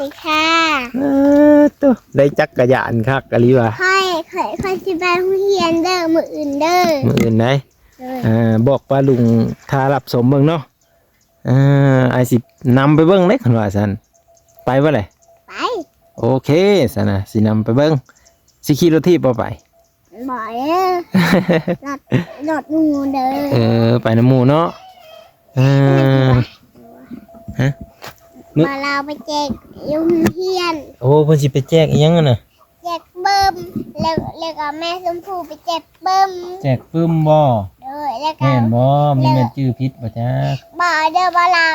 สวัสดีค่ะตัวได้จักรยานคักกะลีว่ะค่อยสิไปโรงเรียนเด้อมื้ออื่นเด้อมื้ออื่นได้บอกป้าลุงทารับสมเบิ่งเนาะไอสินำไปเบิ่งเด้คันว่าซั่นไปบ่เลยไปโอเคซั่นน่ะสินำไปเบิ่งสิขี่รถถีบบ่ไปบ่เด้อรถหมู่เด้อไปนำหมู่เนาะฮะมาเราไปแจกโรงเรียนโอ้เพิ่นสิไปแจกอีหยังน่ะแจกเบิ่มแล้วก็แม่ชมพู่ไปแจกเบิ่มแจกปึ้มบ่เด้อแล้วก็แม่นบ่มีแม่นชื่อผิดบ่จ๊ะบ่เด้อบ่เรา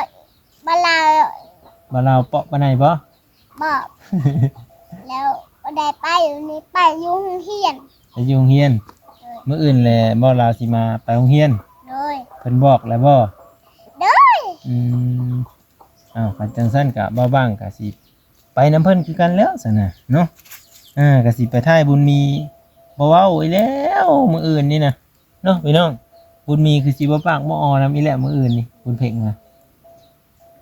บ่ลาวเปาะบ่ไหนบ่บ่แล้วบ่ได้ไปอยู่นี่ไปอยู่โรงเรียนไปอยู่โรงเรียนมื้ออื่นแหละบ่ลาวสิมาไปโรงเรียนโดยเพิ่นบอกแล้วบ่โดยคันจังซั่นก็บ่บ้างก็สิไปนำเพิ่นคือกันแล้วซั่นน่ะเนาะก็สิไปถ่ายบุญมีบ่เว้าอีแล้วมื้ออื่นนี่น่ะเนาะพี่น้องบุญมีคือสิบ่ปากบ่ออนำอีแล้วมื้ออื่นนี่บุญเพ็งน่ะ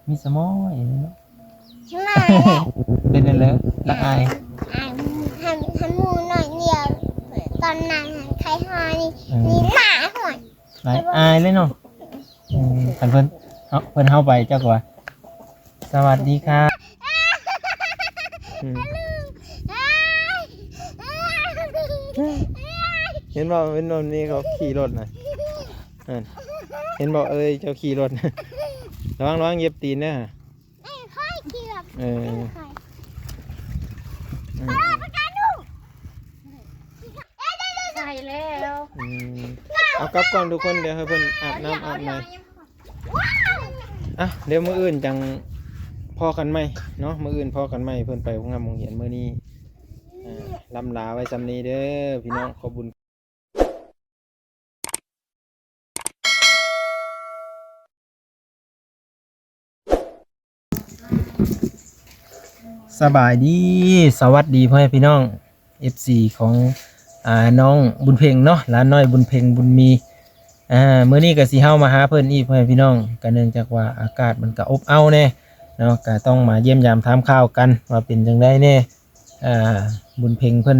มีสมอยเนาะใช่ไหมเป็นนั่นแหละละอายหันหมูหน่อยเดียวตอนนั้นใครหานี่หมาห่วยหลายอายเลยเนาะคันเพิ่นเฮาไปเจ้าก็ว่าสวัสดีครับเห็นบอกเป็นนนนี่เขาขี่รถนะเห็นบอกเจ้าขี่รถระวังเย็บตีนนะค่อยขี่แบบใส่แล้วเอากลับก่อนทุกคนเดี๋ยวให้เพิ่นอาบน้ำอาบน้เดี๋ยวมื้ออื่นจังพอกันไหมเนาะมื้ออื่นพอกันไหมเพิ่นไปโรงงานโรงเรียนมื้อนี้ลำลาไว้ซำนี้เด้อพี่น้องขอบุญสบายดีสวัสดีพ่อแม่พี่น้อง FC ของน้องบุญเพ็งเนาะหลานน้อยบุญเพ็งบุญมีมื้อนี้ก็สิเฮามาหาเพิ่นอีกพ่อแม่พี่น้องก็เนื่องจากว่าอากาศมันก็อบอ้าวแน่เนาะก็ต้องมาเยี่ยมยามถามข่าวกันว่าเป็นจังได๋แน่บุญเพ็งเพิ่น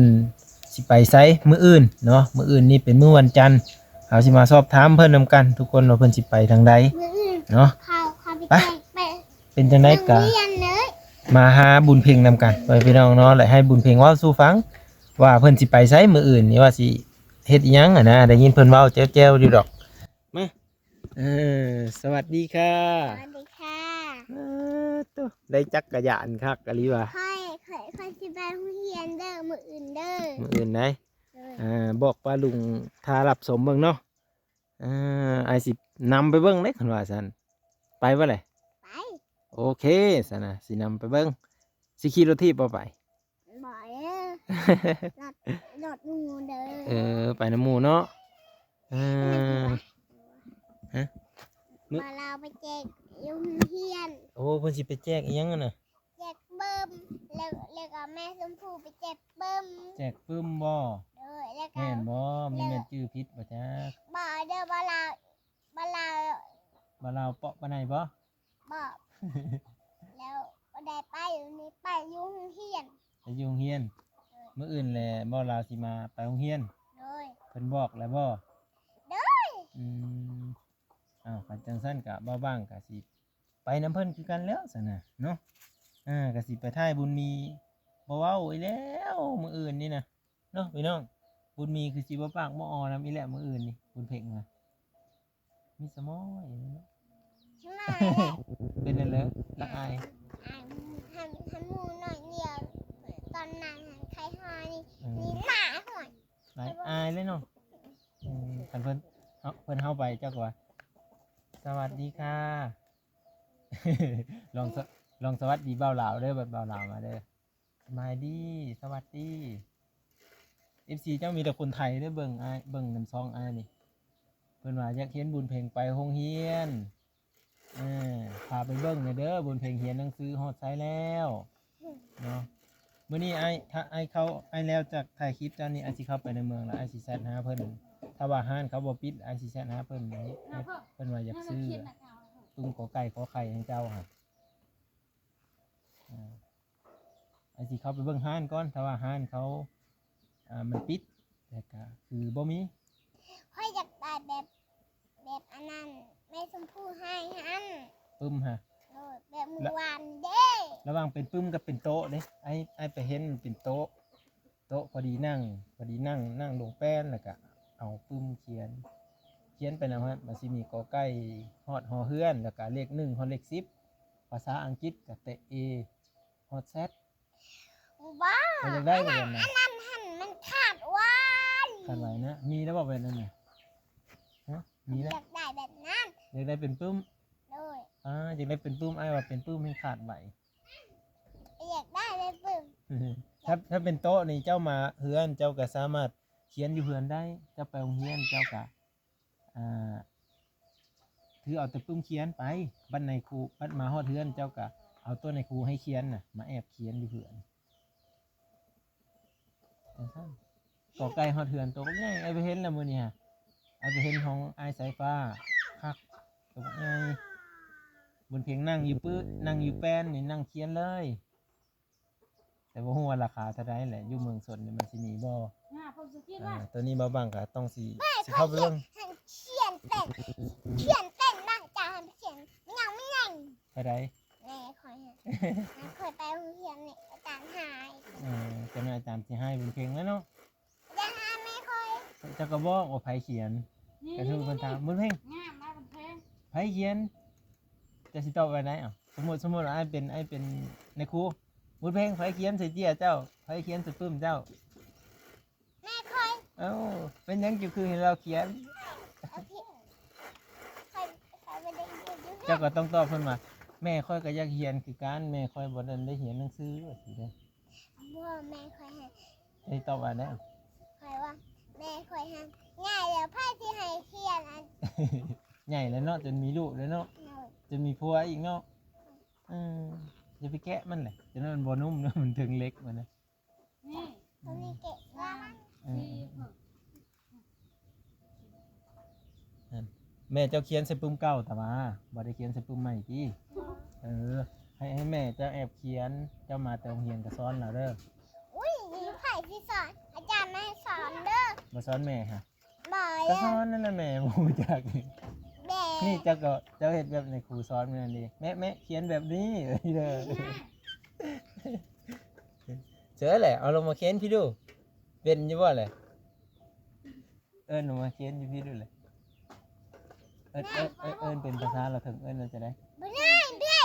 สิไปไสมื้ออื่นเนาะมื้ออื่นนี่เป็นมื้อวันจันทร์เฮาสิมาสอบถามเพิ่นนำกันทุกคนว่าเพิ่นสิไปทางใดเนาะไปเป็นจังได๋ก็มาหาบุญเพ็งนำกันไปพี่น้องเนาะและให้บุญเพ็งเว้าสู่ฟังว่าเพิ่นสิไปไสมื้ออื่นนี่ว่าสิเฮ็ดอีหยังนะได้ยินเพิ่นเว้าแจ้วๆอยู่ดอกมาสวัสดีค่ะสวัสดีค่ะตัวได้จักรยานคักกะลีว่ะค่อยสิไปโรงเรียนเด้อมื้ออื่นเด้อมื้ออื่นได้บอกป้าลุงทารับสมเบิ่งเนาะไอสินำไปเบิ่งเด้คันว่าซั่นไปบ่เลยไปโอเคซั่นน่ะสินำไปเบิ่งสิขี่รถถีบบ่ไปบ่เด้อรถหมู่เด้อไปนำหมู่เนาะมาเราไปแจกโรงเรียนโอ้เพิ่นสิไปแจกอีหยังน่ะแจกเบิ่มแล้วก็แม่ชมพู่ไปแจกเบิ่มแจกปึ้มบ่แล้วก็แม่นบ่มีแม่นชื่อผิดบ่จ๊ะบ่เด้อบ่ลาวเปาะบ่ไหนบ่บ่แล้วบ่ได้ไปอยู่นี่ไปอยู่โรงเรียนไปอยู่โรงเรียนมื้ออื่นแหละบ่ลาวสิมาไปโรงเรียนเพิ่นบอกแล้วบ่คันจังซั่นก็บ่บ้างก็สิไปนำเพิ่นคือกันแล้วซั่นน่ะเนาะก็สิไปถ่ายบุญมีบ่เว้าอีแล้วมื้ออื่นนี่น่ะเนาะพี่น้องบุญมีคือสิบ่ปากบ่ออนำอีแล้วมื้ออื่นนี่บุญเพ็งน่ะมีสมอยเนาะใช่ไหมเป็นนั่นแหละละอายหันหมูหน่อยเดียวตอนนั้นใครหานี่หมาห่วยหลายอายเลยเนาะคันเพิ่นเฮาไปเจ้าก็ว่าสวัสดีค่ะลองสวัสดีเบาลาวเด้อเบาลาวมาเด้อสบายดีสวัสดี FC เจ้ามีแต่คนไทยเด้อเบิ่งนำซองนี่เพิ่นว่าอยากเห็นบุญเพ็งไปโรงเรียนพาไปเบิ่งเด้อบุญเพ็งเรียนหนังสือฮอดไสแล้วเนาะมื้อนี้ถ้าเขาแล้วจากถ่ายคลิปเจ้านี่สิเข้าไปในเมืองแล้วสิแชทหาเพิ่นถ้าว่าห้านเขาบ่ปิดสิแชทหาเพิ่นเพิ่นว่าอยากซื้อตุ้งขอไก่ขอไข่ให้เจ้าค่ะ สิเข้าไปเบิ่งห้านก่อนถ้าว่าห้านเขามันปิดแต่ก็คือบ่มี ค่อยอยากได้แบบอันนั้นแม่ชมพู่ให้ฮัน ปึ้มฮะ โดยแบบมือวานเด้ ระหว่างเป็นปึ้มกับเป็นโต๊ะเด้ไอ้ไปเห็นมันเป็นโต๊ะพอดีนั่งลงแป้นแล้วก็เอาปึ้มเขียนไปนะฮะมันสิมีกอไก่ฮอดฮอเฮือนแล้วก็เลข1ฮอดเลข10ภาษาอังกฤษก็แต่ A ฮอด Z ว้า มันอยากได้แบบนั้น อันนั้นหันมันขาดวาน กันไว้นะมีแล้วบ่แบบนั้นน่ะฮะมี อ แล้ว ยากได้แบบนั้น อยากได้เป็นปึ้ม โดย อยากได้เป็นปึ้มไอ้ว่าเป็นปึ้มให้ขาดไหว อยากได้เลยปึ้ม ถ้าเป็นโต๊ะนี่เจ้ามาเฮือนเจ้าก็สามารถเขียนอยู่เฮือนได้เจ้าไปโรงเรียนเจ้าก็ถือเอาแต่ปึ้มเขียนไปบัดในครูบัดมาฮอดเฮือนเจ้าก็เอาตัวในครูให้เขียนน่ะมาแอบเขียนอยู่เฮือนจังซั่นก่อไก่ฮอดเฮือนตัวก็ง่ายไอ้ไปเห็นแล้วมื้อนี้ฮะไอ้ไปเห็นของไอ้สายฟ้าคักตัวก็ง่ายบนเพียงนั่งอยู่นั่งอยู่แป้นนี่นั่งเขียนเลย แต่ว่าหัวาราคาเท่าไรแหละอยู่เมืองสนนี่มันสิมีบ่ตัวนี้บ่บางก็ต้องสิเข้าไปเบิ่ง หันเขียนเป็นบ้างจ้าหันเขียนไม่ยัง เท่าไร แม่คอยฮะเคยไปโรงเรียนเนี่ยอาจารย์หาย จะแม่อาจารย์สิให้เป็นเพลงแล้วเนาะ อาจารย์หายแม่คอย เจ้าก็บอกว่าไผเขียนก็คือเพิ่นถามบุญเพลงไผเขียนจะสิตอบว่าไดเอ้าสมมุติว่าไอ้เป็นในครูบุญเพลงไผเขียนใส่เจียเจ้าไผเขียนใส่ปึ้มเจ้า แม่คอย เอ้าเป็นหยังคือให้เราเขียน เอาพี่คอยไปได้ยินอยู่ เจ้าก็ต้องตอบเพิ่นว่าแม่ค่อยก็อยากเรียนคือการแม่ค่อยบ่ได้เรียนหนังสือว่าสิเด้อ บัวแม่คอยฮะ ได้ตอบว่าได้ คอยว่าแม่คอยฮะง่ายแล้วไพ่ที่ให้เขียนอัน ใหญ่แล้วเนาะจนมีลูกแล้วเนาะ หน่อย จนมีผัวอีกเนาะอย่าไปแกะมันเลยจนมันบ่นุ่มเนาะมันถึงเล็กมันนะ ตอนนี้เก็บว่ามัน แม่เจ้าเขียนใส่ปุ่มเก่าแต่ว่าบ่ได้เขียนใส่ปุ่มใหม่ที่ให้แม่เจ้าแอบเขียนเจ้ามาแต่โรงเรียนก็สอนเราเด้อ อุ้ยมีไผ่ที่สอนอาจารย์ไม่สอนเด้อ บ่สอนแม่ฮะ บ่อย ก็สอนนั่นแหละแม่บ่รู้จัก แม่ นี่เจ้าเฮ็ดแบบในครูสอนมื้อนั้นดิแม่เขียนแบบนี้เด้อเจอแหละเอาลงมาเขียนพี่ดูเป็นอยู่บ่แหละลงมาเขียนอยู่พี่ดูเลยเอิ้นเป็นภาษาเราถึงเอิ้นเราจะได้ บ่ได้เด้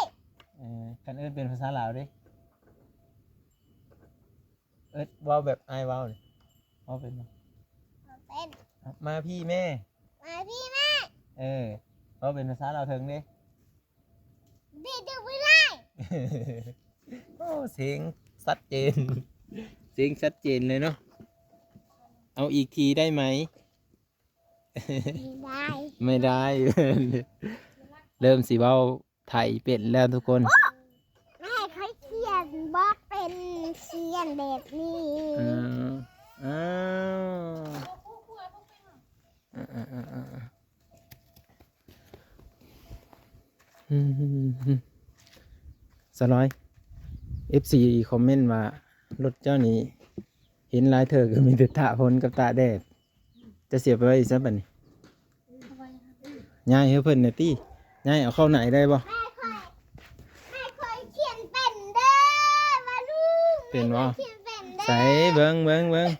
กันเอิ้นเป็นภาษาลาวดิเอิ้นเว้าแบบอ้ายเว้านี่เว้าเป็นบ่ เป็น มาพี่แม่ มาพี่แม่ เว้าเป็นภาษาลาวถึงดิ พี่ดูไม่ได้ โอ้เสียงชัดเจนเสียงชัดเจนเลยเนาะเอาอีกทีได้ไหม ไม่ได้ ไม่ได้ เริ่มสิเว้าไทยเป็นแล้วทุกคน แม่เขาเขียนบอกเป็นเขียนแบบนี้ อ้าวสลอย FC คอมเมนต์ว่ารถเจ้านี้เห็นหลายเธอก็มีแต่ตาฝนกับตาแดด จะเสียไปไว้ซะบัดนี้ย้ายให้เพิ่นน่ะติย้ายเอาเข้าไหนได้บ่ แม่เคยเขียนเป็นเด้อมาลูก เป็นบ่ เขียนเป็นเด้อ ใส่เบิ่งบ๊ายบาย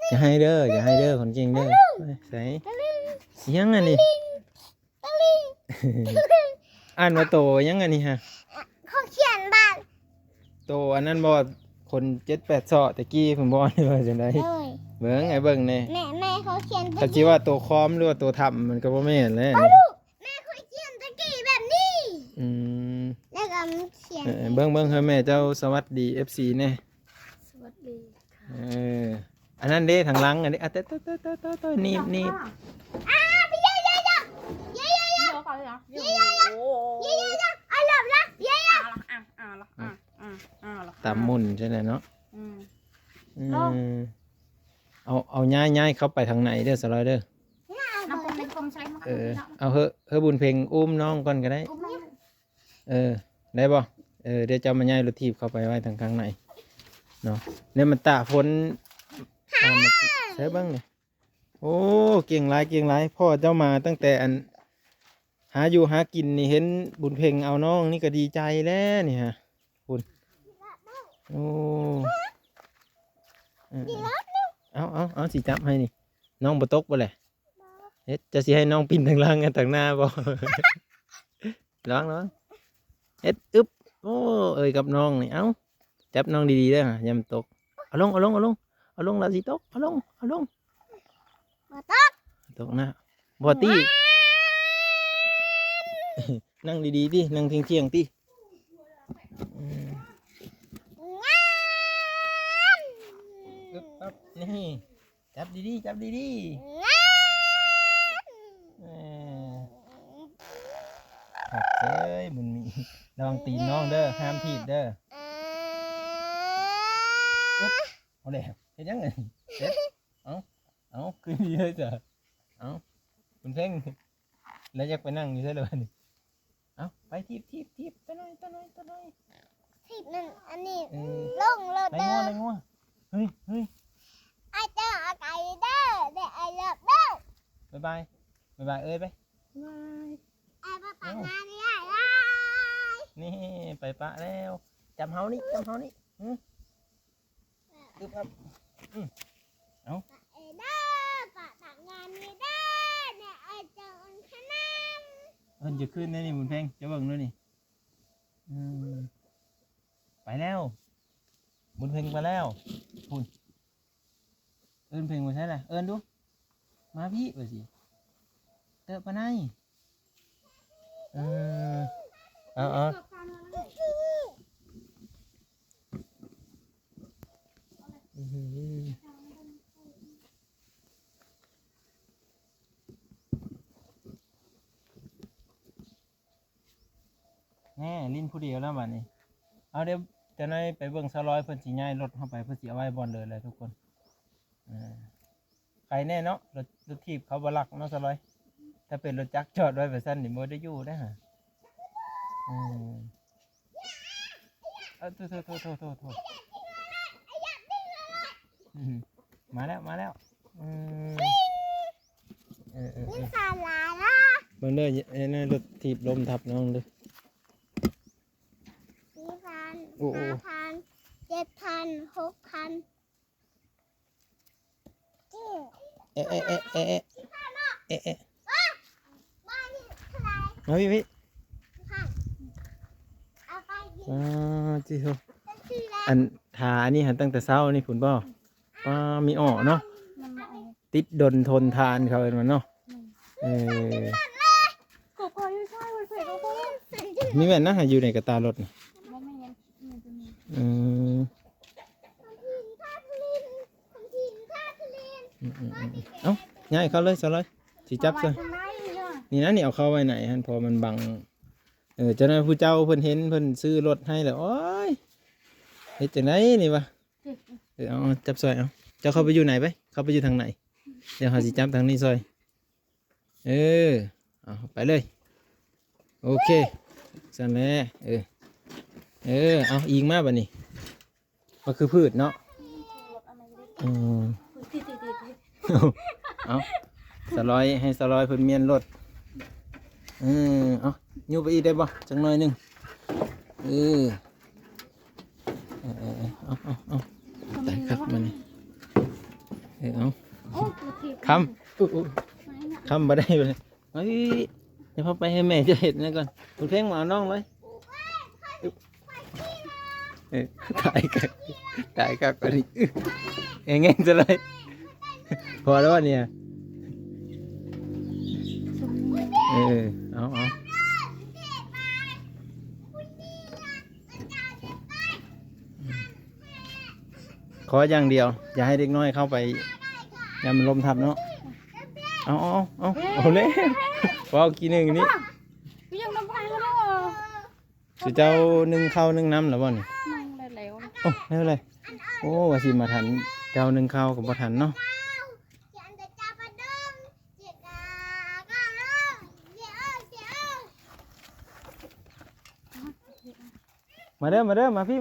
อย่าให้เด้อคนเก่งเด้อใส่ยังอันนี้ ตะลิง อ่านว่าโตยังอันนี้ฮะ เขาเขียนบ้าน โตอันนั้นบ่คน7-8 เซาะตะกี้เพิ่นบ่นี่ว่าจังได๋ เลย เบิ่งไอ้เบิ่งแน่ แม่เขาเขียน ถ้าสิว่าโตคอมหรือว่าโตทํมันก็บ่แม่นแหละ ลูกแม่เคยเขียนตะกี้แบบนี้ อืม แล้วก็มันเขียน เบิ่งให้แม่เจ้าสวัสดี FC แน่ สวัสดีค่ะ อันนั้นเด้ทางหลังอันนี้อ่ะตนี่ พี่ยายาเอาหลับละยายา ตามมุ่นใช่ไหมเนาะเอาย้ายเข้าไปทางไหนเด้อสไลเดอร์เอาเฮอบุญเพลงอุ้มน้องก่อนก็ได้ได้บ่ เดี๋ยวจะมาย้ายรถถีบเข้าไปไว้ทางข้างในเนาะเนี่ยมันตากฝนมาใช้บ้างเนี่ยโอ้เก่งหลายเก่งหลายพ่อเจ้ามาตั้งแต่อันหาอยู่หากินนี่เห็นบุญเพ่งเอาน้องนี่ก็ดีใจแล้วนี่ฮะคุณโอ้เอาสิจับให้นี่น้องบ่ตกบ่แหละเฮ็ดจะสิให้น้องปีนทางล่างกันทางหน้าบ่ ร้องเฮ็ดอึ๊บโอ้เอ้ยกับน้องนี่เอ้าจับน้องดีๆเด้ออย่ามันตกเอาลงแล้วสิตกเอาลง บ่ต้อง ตกนะบ่ตีนั่งดีๆดินั่งเที่ยงๆติอึ๊บปั๊บนี่จับดีๆหักเอ้ยมันมีระวังตีนน้องเด้อห้ามถีบเด้ออึ๊บเอาเลยเฮ็ดยังไงเฮ็ดเอาขึ้นดีเลยจ้ะเอาคุณเพ่งแล้วอยากไปนั่งอยู่ใช่เลยนี่เอาไปถีบตัวน้อย ทิศนั่นอันนี้ ไร ลงรถเด้อ งัวเฮ้ย ไอ้เจ้าเอาไก่เด้อเด้อไอ้เลิฟเด้อ บ๊ายบายเอ้ยไป ไอ้ป้าปังงานนี่ได้ไร นี่ไปปะแล้วจำเฮานี่อึ๊บครับ ไอ้เด้อป้าปังงานนี่ได้เนี่ยไอ้เจ้าอันขนม เพิ่นจะขึ้นได้นี่บุญเพ่งจะเบิ่งด้วยนี่ไปแล้วบุญเพ่งไปแล้วคุณเอิ้นเพ่งมาใช่ไหมเอิ้นดูมาพี่ไปสิเตอะปะไนเอาแน่ลิ้นผู้เดียวแล้วบัดนี้เอาเดี๋ยวจะนายไปเบิ่ง200เพิ่นสิย้ายรถเข้าไปเพิ่นสิเอาไว้บอนเลยแหละทุกคนใครแน่เนาะรถถีบเขาบ่ลักเนาะ200ถ้าเป็นรถจักรจอดไว้แบบซั่นนี่บ่ได้อยู่ได้ฮะโทมาแล้วนี่สาลาล่ะ เบิ่งเด้อนั่นรถถีบลมทับน้องเด้อ4,000 5,000 7,000 6,000เอ๊ะ บ้านนี่เท่าไหร่ มาพี่ เอาไปกิน จิโฮ เป็นชื่อแล้ว อันทาอันนี้หันตั้งแต่เช้านี่ผุนบ่มีอ้อเนาะติดดนทนทานเขาเป็นมันเนาะกบพออยู่ใช่วันเสาร์ก็พอ มีแม่นนะอยู่ในกระตารถนี่ ไม่งั้นมันจะมี เอ้าง่ายเขาเลยสลอยสิจับซะ ทำไมเนี่ย นี่นะนี่เอาเข้าไว้ไหนฮะพอมันบังเจ้าหน้าผู้เจ้าเพิ่นเห็นเพิ่นซื้อรถให้แล้วโอ้ยเฮ็ดจังไดนี่วะเอาจับซอยเอาเจ้าเข้าไปอยู่ไหนไปเข้าไปอยู่ทางไหนเดี๋ยวหาสิจับทางนี้ซอยเอาไปเลยโอเคสั่นแหละเอาอิงมาบัดนี้มันคือพืชเนาะเอาสลอยให้สลอยเพิ่นเมียนรถเอาอยู่ไปอีกได้บ่จังหน่อยหนึงเอาได้ครับมานี่เอาคำบ่ได้เลยเฮ้ยเดี๋ยวพอไปให้แม่จะเห็นนะก่อนคุณเพ่งมาเอาน้องเลยตายกักอันนี้เงี้ยจะเลยพอแล้ววะเนี่ยเอาขออย่างเดียวอย่าให้เด็กน้อยเข้าไปอย่ามันลมทับเนาะเอาเลยพอกินหนึ่งนี่ ยังน้ำพังก็ได้เหรอ สุเจ้านึ่งข้าวนึ่งน้ำหรือเปล่านี่ นั่งแล้ว โอ้ไม่เป็นไรโอ้ว่าสิมาทันเจ้านึ่งข้าวกับบ่ทันเนาะ มาเด้อมาพี่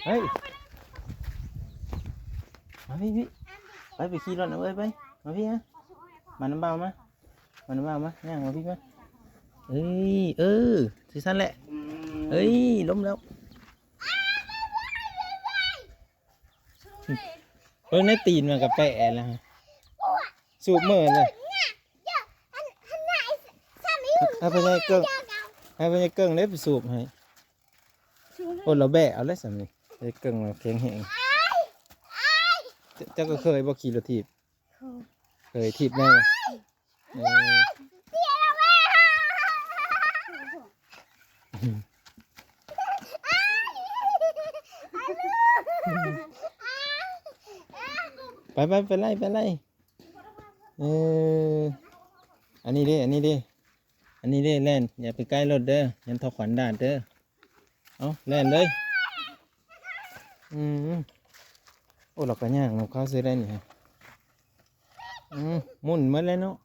เฮ้ยมาพี่ไปขี่รถเอาเอ้ยไปมาพี่ฮะมาน้ำเบามาย่างมาพี่มาเอ้ยที่สั้นแหละเอ้ยล้มแล้วเบิ่งในตีนมันกับแปะแล้วฮะสูบมือเลยให้ไปให้เกิ้งได้ไปสูบให้โอ้เราแบะเอาเลยสามีไอ้เกิ้งเราแข็งแห้งเจ้าก็เคยบ่ขี่รถถีบเคยถีบแม่บ่ไปไล่อันนี้ดิแล่นอย่าไปใกล้รถเด้อยันทอขวัญดาดเด้อเอาแล่นเลยโอ้เราก็ย่างเราเข้าซื้อได้นี่ฮะมุ่นมาเลยเนาะ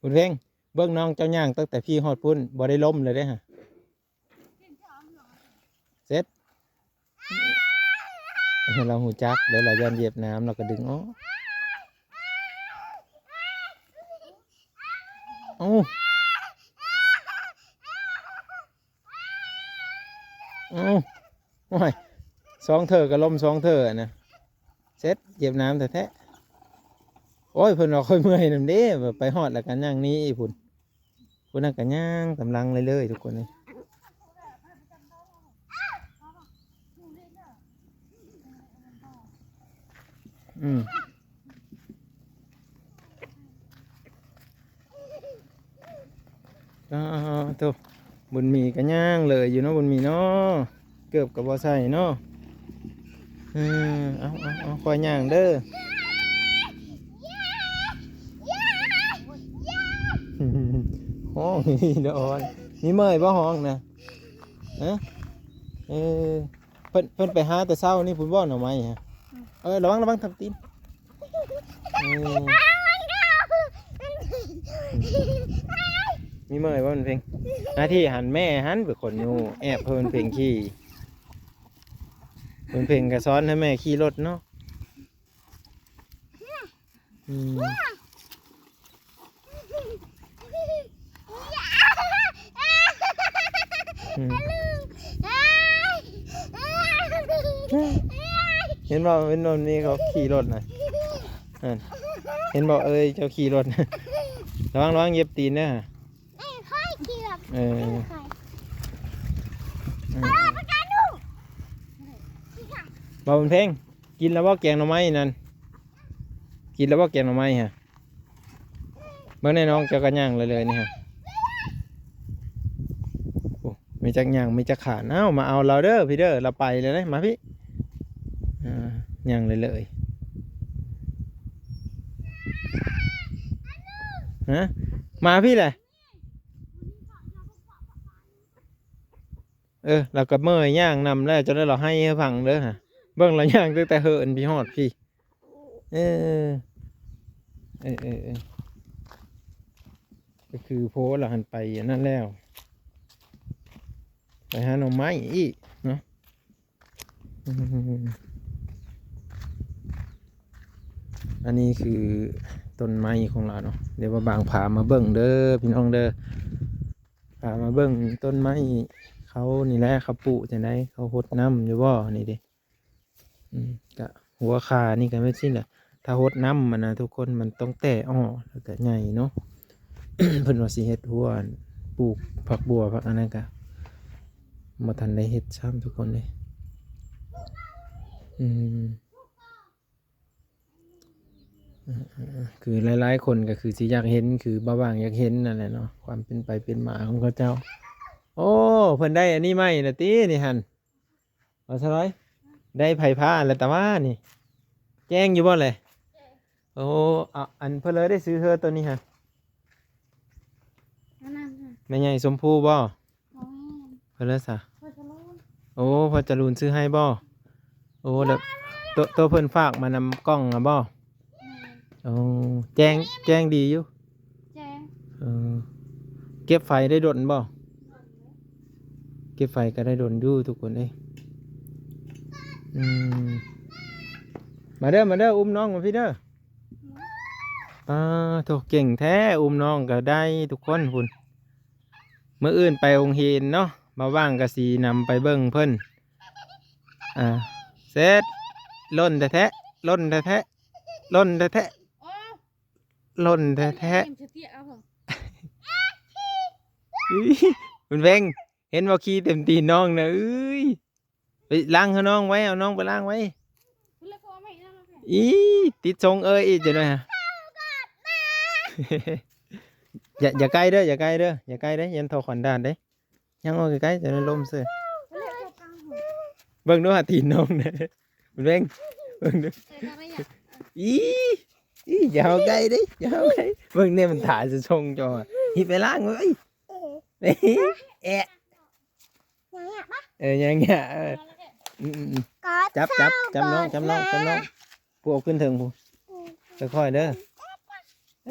บุญเพ่งเบิ้งน้องเจ้าย่างตั้งแต่พี่ฮอดพุ่นบ่ได้ล้มเลยเด้อฮะเสร็จเราหูจักเดี๋ยวเราย้อนเหยียบน้ำเราก็ดึงโอ้โอ้ยสองเธอก็ล้มสองเธอนะเสร็จเหยียบน้ำแต่แท้โอ้ยเพิ่นเราค่อยเมื่อยนั่นเด้แบบไปฮอดแล้วกันย่างนี้พุ่นนั่นกันย่างกำลังเลยทุกคนเลยตัวบุญมีกันย่างเลยอยู่เนาะบุญมีเนาะเกือบกับบ่ใส่เนาะเอาคอยย่างเด้อห้องนี่เด้อมีเมื่อยบ่ห้องนะเพิ่นไปหาแต่เช้านี่พุ่นบ่หน่อไม้ฮะระวังทำตีนมีเมื่อยบ่มันเพลงหน้าที่หันแม่หันไปขนอยู่แอบเพิ่นเพลงขี่เพิ่นเพลงก็ซ้อนให้แม่ขี่รถเนาะเห็นบอกเป็นนนนี่เขาขี่รถนะเห็นบอกเจ้าขี่รถระวังเย็บตีนนะบอกเป็นเพลงกินแล้วว่าแกงหน่อไม้นั่นกินแล้วว่าแกงหน่อไม้ฮะเมื่อในน้องเจ้ากันย่างเลยนี่ฮะไม่จักย่างไม่จักขาดมาเอาเราเด้อพี่เด้อเราไปเลยนะมาพี่ย่างเลยฮะมาพี่แหละเราก็เมื่อยย่างนำแล้วจนได้เราให้ฟังเด้อฮะเบิ่งเราย่างตั้งแต่เหินพี่ฮอดพี่ก็คือโพสเราหันไปนั่นแล้วไปหาหน่อไม้อีกเนาะอันนี้คือต้นไม้ของเราเนาะเดี๋ยวมาบางผามาเบิ่งเด้อพี่น้องเด้อผามาเบิ่งต้นไม้เขานี่แหละเขาปลูกจะได้เขาหดน้ำอยู่บ่นี่ดิกะหัวขานี่กันไม่สิ้นแหละถ้าหดน้ำมันนะทุกคนมันต้องแตะแล้วก็ใหญ่เนาะ เพิ่นว่าสิเฮ็ดหัวปลูกผักบัวผักอันนั้นกะมาทันได้เฮ็ดซ้ำทุกคนเลยคือหลายๆคนก็คือสิอยากเห็นคือบ้าบางอยากเห็นนั่นแหละเนาะความเป็นไปเป็นมาของเขาเจ้าโอ้เพิ่นได้อันนี้ไหมนะตีนี่หันเอาซะเลยได้ไผ่ผ้าแล้วแต่ว่านี่แจ้งอยู่บ่เลยโอ้อันเพิ่นเลยได้ซื้อเธอตัวนี้ฮะแม่ใหญ่สมภูบ่เพิ่นเลยซะโอ้พอจรูนซื้อให้บ่โอ้แล้วตัวเพิ่นฝากมานำกล้องอ่ะบ่โอ้แจ้งดีอยู่แจ้ง เก็บไฟได้ดนบ่เก็บไฟก็ได้ดนอยู่ทุกคนเอ้ยมาเด้ออุ้มน้องมาพี่เด้อโถเก่งแท้อุ้มน้องก็ได้ทุกคนคุณเมื่ออื่นไปองค์เฮนเนาะมาว่างกะสีนำไปเบิ่งเพิ่นเสร็จล่นแท้ๆล่นแท้ๆล่นแท้ โอ้ ๆล่นแท้ เต็มเตี้ยเอาผม ๆคุณเพ่งเห็นว่าขี้เต็มตีนน้องนะเอ้ยไปล้างให้น้องไว้เอาน้องไปล้างไว้ คุณเลยก็ไม่นั่นหรอก อีติดทรงอีกจะหน่อยฮะ อย่าใกล้เด้ออย่าใกล้เด้ออย่าใกล้เด้อยันทอขวัญดานเด้ยังเอาใกล้ๆจะได้ล้มเสือ คุณเลยก็กลางหัว เบิ่งดูหาตีนน้องนะคุณเพ่งเบิ่งดู แต่ก็ไม่อยาก อีอย่าเอาใกล้เด้อย่าเอาใกล้เบิ่งเนี่ยมันถ่ายจะชงจอหิบไปล้างไว้เอ้ยแอะ อย่างเงี้ยปะ จับน้องผู้เอาขึ้นถึงผู้ค่อยๆเด้อ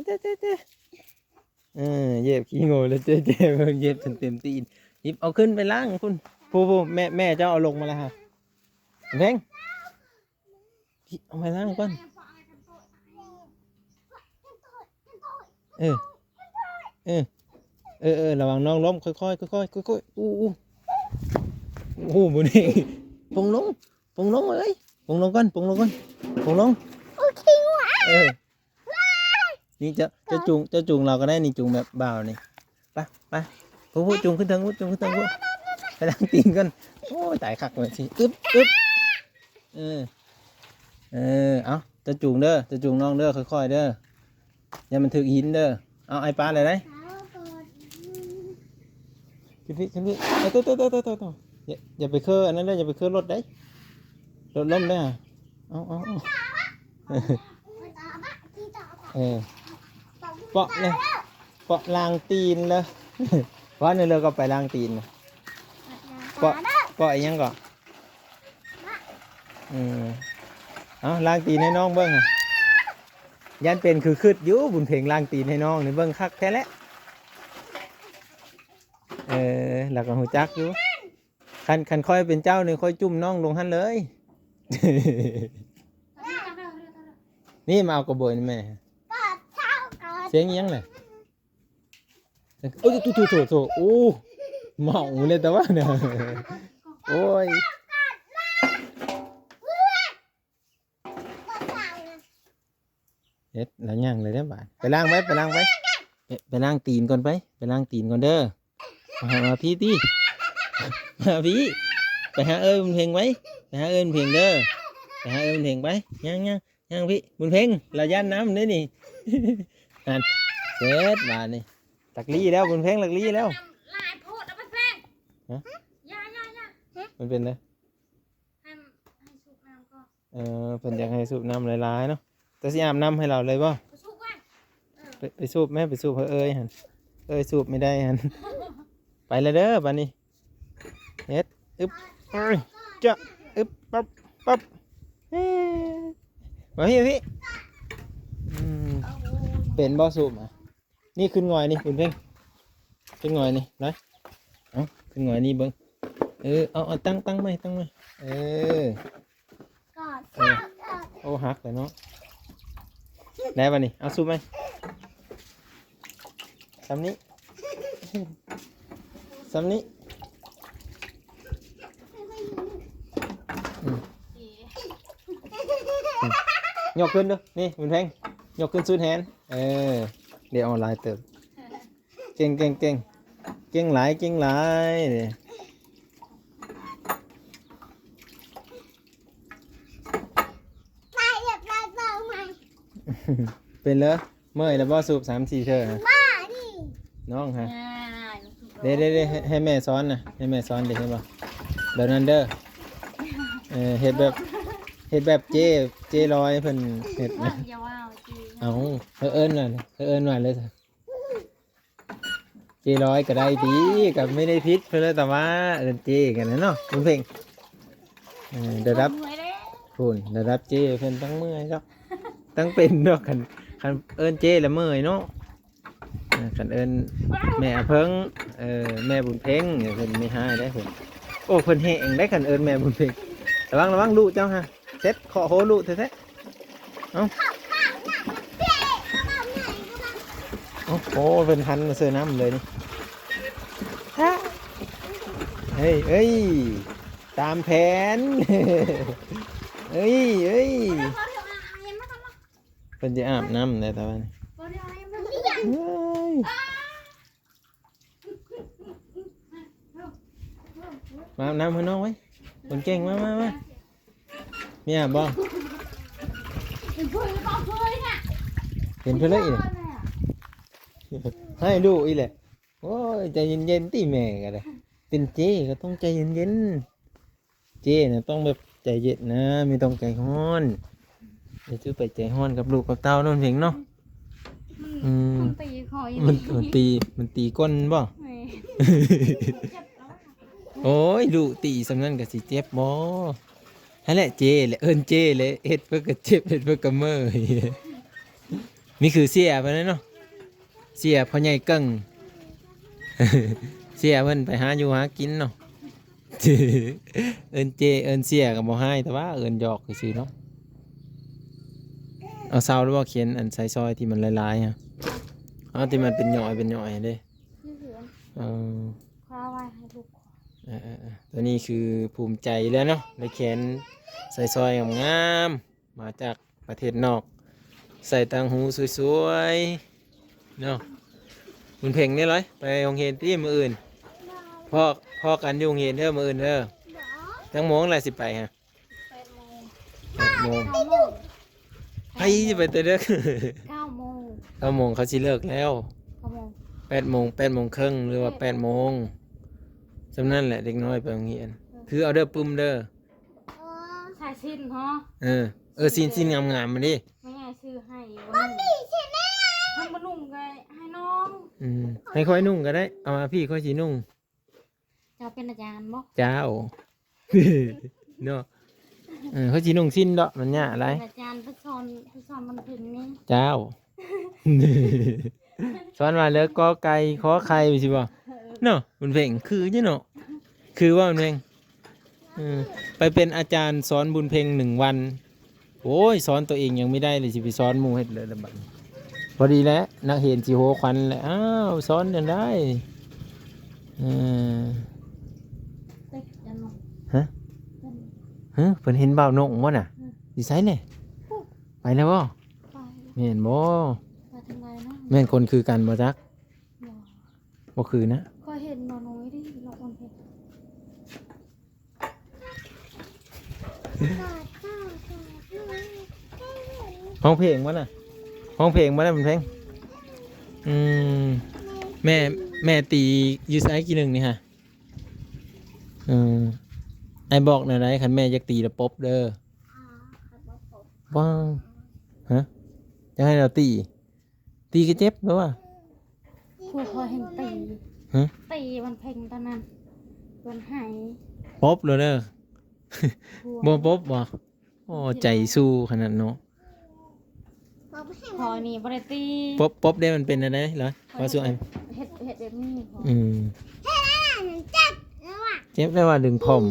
เจ๊เย็บขี้โง่แล้วเจ๊เบิ่งเย็บเต็มตีนหยิบเอาขึ้นไปล้างคุณผู้แม่เจ้าเอาลงมาแล้วฮะเพ่งเอาไปล้างก่อนระวังน้องล้มค่อยอู้บุนี่ปงลงเลยปงลงก่อนปงลงโอเคว่ะ นี่จะจูงเราก็ได้นี่จูงแบบเบานี่ไปผู้จูงขึ้นเทิงผู้ไปล้างตีนกันโอ้ตายคักเลยสิอึ๊บเอาจะจูงเด้อจะจูงน้องเด้อค่อยๆเด้ออย่ามันถึกหินเด้อเอาไอ้ปลาเลยได้ขึ้นพี่ตัวอย่าไปเคลื่อนอันนั้นเด้ออย่าไปเคลื่อนรถได้รถล้มได้เอาเปาะเลยเปาะล้างตีนเลยว่าในเรือก็ไปล้างตีนเปาะยังก่อนเอาล้างตีนให้น้องเบิ้งยันเป็นคือคืดอยู่บุญเพลงล้างตีนให้น้องในเบิ้งคักแท้แล้วหลักของหูจักอยู่คันค่อยเป็นเจ้าหนึ่งค่อยจุ่มน้องลงหันเลย นี่มาเอากระบวยนี่แม่เสียงยังเลยโอ้ยโถโอ้เมาเลยแต่ว่าเนี่ยโอ้ยเฮ็ดแล้วยังเลยเด้อบาดไปล้างไว้ไปล้างตีนก่อนไปล้างตีนก่อนเด้อมาพี่ตีมาพี่ไปหาบุญเพลงไว้ไปหาบุญเพลงเด้อไปหาบุญเพลงไปยังพี่บุญเพลงเราย่านน้ำนี่นี่นั่นเสร็จมานี่หลักลี่แล้วบุญเพลงหลักลี่แล้วลายโพดเอาไปแพงยามันเป็นไงให้สูบน้ำก็เพิ่นอยากให้สูบน้ำหลายๆเนาะแต่สิอาบน้ำให้เราเลยบ่สูบกันไปสูบแม่ไปสูบเอ้ยหันสูบไม่ได้หันไปเลยเด้อบัดนี้เฮ็ดอึ๊บจะอึ๊บปั๊บมาพี่เป็นบ่สูบอ่ะนี่ขึ้นงอยนี่คุณเพ่งขึ้นงอยนี่นะเอาขึ้นงอยนี่เบิ้งเอาตั้งไหมโอ้หักเลยเนาะได้ป่ะนี่เอาสูบไหมซ้ำนี้ยกขึ้นดูนี่คุณเพ่งยกขึ้นสุดแฮนเดี๋ยวออนไลน์เติมเก่งหลายเนี่ย เป็นเลยเมื่อยแล้วบ่สูบ3-4เธอน้องฮะเด้ให้แม่ซ้อนนะให้แม่ซ้อนเด็กเห็นป่ะแบบนั้นเด้อเห็ดแบบเจลอยเพิ่นเห็ดนะเอาเอิ้นหน่อยเลยเจลอยก็ได้ดีกับไม่ได้พิษเพื่อแต่ว่าเจกันนะเนาะคุณเพ่งได้รับเจเพิ่นตั้งเมื่อยครับตั้งเป็นเนาะคันเอิ้นเจละเมื่อยเนาะ คันเอิ้นแม่เพิ่งแม่บุญเพ็งเพิ่นไม่ให้ได้เพิ่นโอ้เพิ่นแฮงได้คันเอิ้นแม่บุญเพ็งระวังลูกเจ้าฮะเซ็ตเคาะโหลูกแท้ๆเอ้าโอ้โหเพิ่นหันมาเสื้อน้ำเลยนี่เฮ้ยตามแผนเฮ้ยเพิ่นจะอาบน้ำได้ตอนนี้เฮ้ยมาอาบน้ำให้น้องไว้คนเก่งมามีอาบบ่เห็นเพื่อนเลยอีกให้ดูอีแหละโอ้ยใจเย็นๆตีแม่กันเลยเป็นเจ๊ก็ต้องใจเย็นๆเจ๊นะต้องแบบใจเย็นนะไม่ต้องใจร้อนอย่าชื่อไปใจร้อนกับลูกกับเต้าโน่นเพียงเนาะมันตีคอย มันตีก้นบ่โอ้ยดูตีสำนันกับสิเจ็บบ่นั่นแหละเจ๊เลยเจ๊เลยเฮ็ดเพื่อกระเจ็บเฮ็ดเพื่อกระเมื่อยนี่คือเสียไปเลยเนาะเสียพ่อใหญ่กังเสียเพิ่นไปหาอยู่หากินเนาะเจ๊เสียกับบ่ให้แต่ว่าหยอกซื่อเนาะเอาเศร้าหรือว่าเขียนอันใส่ซอยที่มันลายๆฮะเอาที่มันเป็นหย่อยเด้คว้าไว้ให้ลูกตัวนี้คือภูมิใจแล้วเนาะได้เขียนใส่ซอยงามๆมาจากประเทศนอกใส่ตังหูสวยๆเนาะบุญเพ่งนี่เลยไปโรงเรียนที่มืออื่นพ่อกันอยู่โรงเรียนเด้อมืออื่นเด้อทั้งโมงอะไรสิไปฮะ8 โมงไปจะไปแต่เด้อ9 โมง9 โมงเขาสิเลิกแล้ว8 โมงครึ่งหรือว่า8 โมงสำนั่นแหละเด็กน้อยไปโรงเรียนคือเอาเด้อปุ่มเด้อใส่สิ้นฮะสิ้นงามๆมาดิไม่ไงซื้อให้วันนี้ใช่ไหมทำมานุ่งไงให้น้องให้ค่อยนุ่งก็ได้เอามาพี่ค่อยสีนุ่งเจ้าเป็นอาจารย์บ่เจ้าเนาะเขาสีนุ่งสิ้นดอกมันเนี่ยอะไรอาจารย์ไปสอนมันถึงนี่เจ้าสอนมาแล้วก็ไก่ขอไข่ไปสิบ่เนาะมันเพ่งคือใช่เนาะคือว่ามันเพ่งไปเป็นอาจารย์สอนบุญเพ่ง1 วันโอ้ยสอนตัวเองยังไม่ได้เลยสิไปสอนหมู่เฮ็ดเลยละบัดพอดีแล้วนักเห็นสิโหควันแล้วอ้าวสอนยังได้ฮะเพิ่นเห็นบ่าวนงบ่น่ะสิไสเนี่ยไปแล้วบ่แม่นบ่แม่นคนคือกันบ่จักบ่คือนะก็เห็นน้อยดิเราคนเห็นห้องเพลงวะน่ะห้องเพลงวะน่ะมันเพลงแม่ตีอยู่ไซส์กี่หนึ่งนี่ฮะไอ้บอกหน่อยคันแม่จะตีระปบเด้อว้าวฮะจะให้เราตีก็เจ็บหรือว่าผู้คอยเห็นตีมันเพลงตอนนั้นโดนหายปบเลยเด้อบ่ปบบ่โอ้ใจสู้ขนาดเนาะพอนี่บริตีปบได้มันเป็นอะไรเหรอว่าสู้ไอ้เห็ดแบบนี้เจ็บได้ว่าดึงผม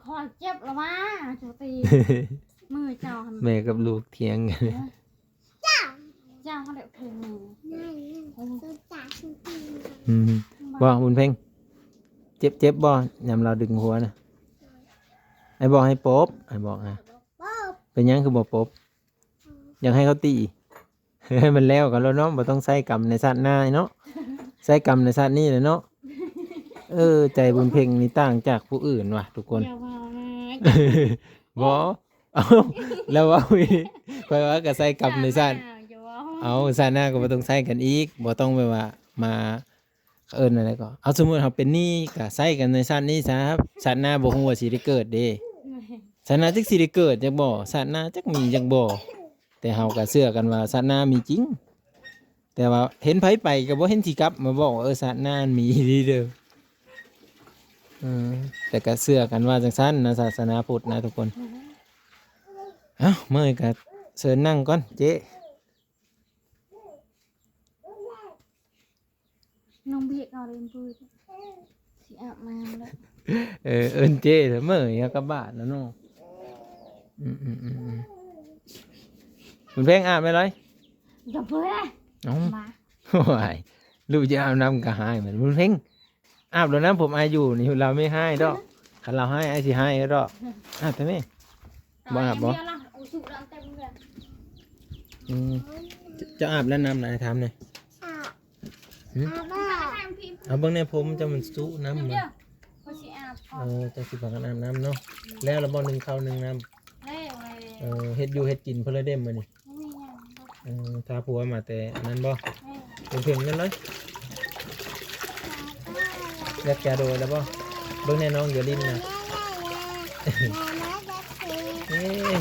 คอเจ็บแล้วว่าจะตีมือเจ้าแม่กับลูกเถียงกันเจ้าเขาเด็กเพลงมือบ่บุญเพ่งเจ็บบ่ยำเราดึงหัวนะไอ้บอกให้ปบไอ้บอกเป็นยังคือบอกปบอยากให้เขาตีให้มันแล้วกันแล้วเนาะบ่ต้องใส่กรรมในชาติหน้าเนาะใส่กรรมในชาตินี้เลยเนาะใจบุญเพ่งนี่ต่างจากผู้อื่นว่ะทุกคนบ่เอาแล้วว่าไปว่าก็ใส่กรรมในชาติเอาชาติหน้าก็บ่ต้องใส่กันอีกบ่ต้องไปว่ามาอะไรก็เอาสมมุติเราเป็นหนี้ก็ใส่กันในชาตินี้ซะครับชาติหน้าบ่ฮู้ว่าสิได้เกิดเด้ชาติหน้าจักสิได้เกิดจักบ่ชาติหน้าจักมีจักบ่แต่เฮาก็เชื่อกันว่าชาติหน้ามีจริงแต่ว่าเห็นไผไปก็บ่เห็นสิกลับมาบอกชาติหน้ามีดีเด้อแต่ก็เชื่อกันว่าจังซั่นนะศาสนาพุทธนะทุกคนเอ้าเมื่อยก็เชิญนั่งก่อนเจ๊ น้องเบียกเอาเรียนพูดสิอาบน้ำแล้ว เอิ้นเจ้เถอะมื้อนี้กลับบ้านแล้วเนาะคุณเพ่งอาบไหมเลย อย่าเพิ่งเลย เอ้า มา โอ้ยลูกจะอาบน้ำก็หายเหมือนคุณเพ่งอาบแล้วนะผมอายอยู่นี่เราไม่ให้ดอกคันเราให้ไอ้สิให้ดอกอาบแต่นี่บ่อาบบ่ เดี๋ยวล่ะโอ้ยสูบน้ำเต็มเลย จะอาบแล้วน้ำไหนถามหน่อย อาบ้า เอาเบิ่งในผมจะมันสุน้ำ เดี๋ มา ยวพอสิอาบก่อน จะสิพากันอาบน้ำเนาะแล้วเราบ่หนึ่งข้าวหนึ่งน้ เร็วเลย ำเฮ็ดอยู่เฮ็ดกินเพิ่นเลยเด้มมื้อนี้ ไม่มีอย่าง ถ้าผัวมาแต่อันนั้นบ่ เร็ว เป็นเพิ่นกันเลยแลกแกโดยแล้วบ่เบิ่งแน่น้องอย่าลิ้นนะ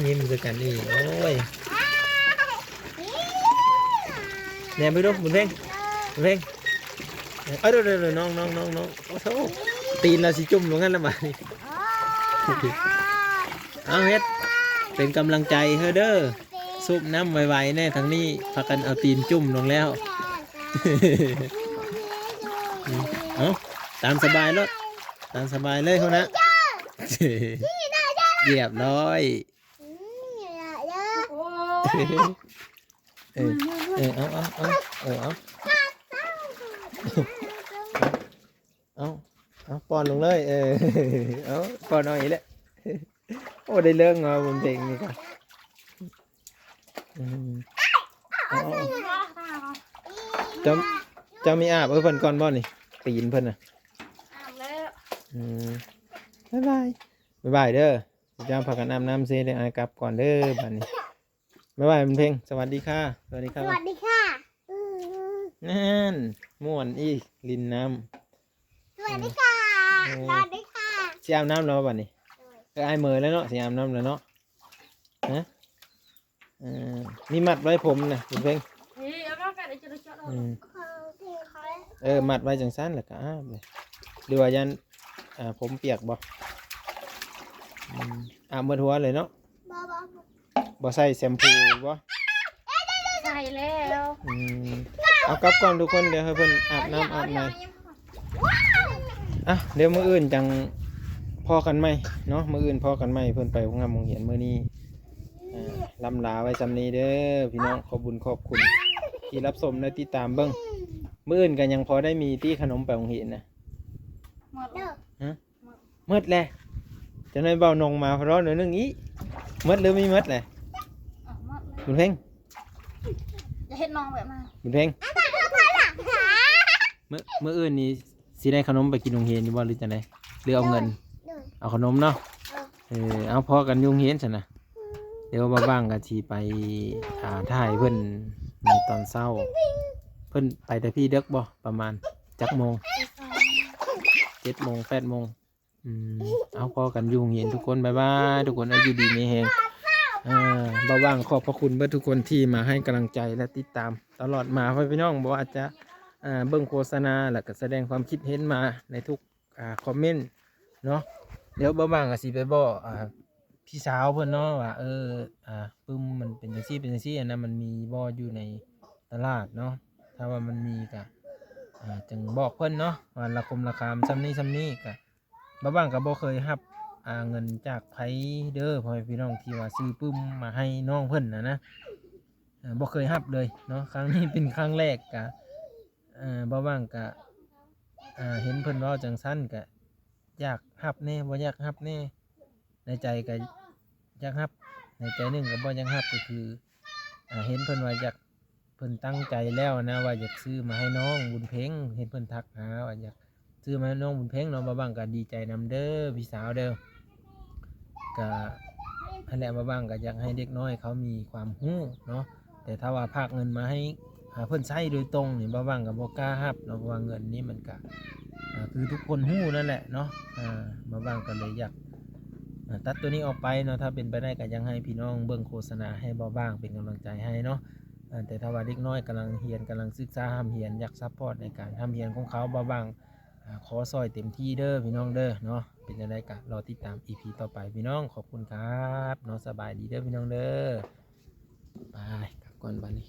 ยิ้มคือกันอีกโอ้ยแหน่ไปดูบุญเพ่งบุญเพ่งเดี๋ยวน้องโอ้โหตีนเราสิจุ่มลงงั้นละบาดนี้เอาเฮ็ดเป็นกำลังใจเฮ้อเด้อซุปน้ำไวๆแน่ทางนี้พากันเอาตีนจุ่มลงแล้วเอาตามสบายเลยตามสบายเลยเขานะเรียบร้อย โอ้ เอาป้อนลงเลยเอาป้อนเอาอีกแล้วโอ้ได้เรื่องงอบนเพลงนี่ครับจะจะมีอาบเพิ่นก่อนบ่นี่ตีนเพิ่นน่ะ อาบแล้ว บ๊ายบายบ๊ายบายเด้อจะพากันอาบน้ำเสียได้อายกลับก่อนเด้อบัดนี้บ๊ายบายบนเพลงสวัสดีค่ะสวัสดีค ส รับ วัสดีค่ะ นั่นม่วนอีกลินน้ สวัสดีค่ะสวัสดีค่ะ ำสิอาบน้ำแล้วบัดนี้ไอ้ายเมยแล้วเนาะสิอาบน้ำแล้วเนาะฮะมีมัดไว้ผมนะบนเพลง เฮ้ยเอาก็กันเดี๋ยวจะได้เจาะเรา มัดไว้จังสั้นแล้วก็อาบเลยหรือว่ายันผมเปียกบ่อาบหมดหัวเลยเนาะ บ๊อบ บ่ใส่แชมพูบ่ ใส่แล้ว เอากลับก่อนทุกคนเดี๋ยวให้เพิ่นอาบน้ำอาบในเดี๋ยวมื้ออื่นจังพอกันไหมเนาะมื้ออื่นพอกันไหมเพิ่นไปโรงงานโรงเรียนมื้อนี้ลำลาไว้จำนี้เด้อพี่น้องขอบคุญขอบคุณที่รับชมและติดตามเบิ่งมื้ออื่นกันยังพอได้มีตี้ขนมไปโรงเรียนนะ หมดแล้ว หมดแล้วจะน้อยเบานงมาเพราะหน่อยนึงอีหมดหรือไม่หมดเลย หมดแล้ว บุญเพ่ง จะเห็นน้องแบบมา บุญเพ่งมื้ออื่นนี้สิได้ขนมไปกินโรงเรียนอยู่บ่หรือจังได๋หรือเอาเงินเอาขนมเนาะเอาพอกันอยู่โรงเรียนซั่นน่ะเดี๋ยวบ้างๆก็สิไปถ่ายเพิ่นในตอนเช้าเพิ่นไปแต่พี่เด็กบ่ประมาณจักโมง 7 โมง 8 โมงเอาพอกันอยู่โรงเรียนทุกคนบ๊ายบายทุกคนอายุดีมีแฮงว่างๆขอบพระคุณเพื่อทุกคนที่มาให้กำลังใจและติดตามตลอดมาพี่น้องบอกว่าอาจจะเบิ่งโฆษณาแล้วก็แสดงความคิดเห็นมาในทุกคอมเมนต์เนาะเดี๋ยวว่างๆก็สิไปบอกพี่สาวเพิ่นเนาะว่าปึ้มมันเป็นจังซี่เป็นจังซี่อันนั้นมันมีบ่อยู่ในตลาดเนาะถ้าว่ามันมีก็จึงบอกเพิ่นเนาะว่าราคมราคามซ้ำนี้ก็ว่างๆก็บ่เคยรับเงินจากไผเด้อพ่อแม่พี่น้องที่ว่าซื้อปึ้มมาให้น้องเพิ่นนะบ่เคยรับเลยเนาะครั้งนี้เป็นครั้งแรกกะบ่ว่างกะเห็นเพิ่นเว้าจังซั่นกะอยากรับแน่บ่อยากรับแน่ในใจก็อยากรับในใจหนึงก็บ่อยากรับก็คือเห็นเพิ่นว่าอยากเพิ่นตั้งใจแล้วนะว่าอยากซื้อมาให้น้องบุญเพ็งเห็นเพิ่นทักหาว่าอยากซื้อมาให้น้องบุญเพ็งเนาะบ่ว่างก็ดีใจนำเด้อพี่สาวเด้อก็อันแหละมาบ้างก็อยากให้เด็กน้อยเขามีความรู้เนาะแต่ถ้าว่าภาคเงินมาให้เพิ่นใช้โดยตรงนี่บ่บ้างก็บ่กล้ารับเนาะเพราะว่าเงินนี้มันก็คือทุกคนรู้นั่นแหละเนาะมาบ้างก็เลยอยากตัดตัวนี้ออกไปเนาะถ้าเป็นไปได้ก็ยังให้พี่น้องเบิ่งโฆษณาให้บ่บ้างเป็นกำลังใจให้เนาะแต่ถ้าว่าเด็กน้อยกำลังเรียนกำลังศึกษาห้ามเรียนอยากซัพพอร์ตในการทำเรียนของเขาบ่บ้างขอซอยเต็มที่เด้อพี่น้องเด้อเนาะเป็นจังได๋ก็รอติดตาม EP ต่อไปพี่น้องขอบคุณครับเนาะสบายดีเด้อพี่น้องเด้อไปกลับก่อนบัดนี้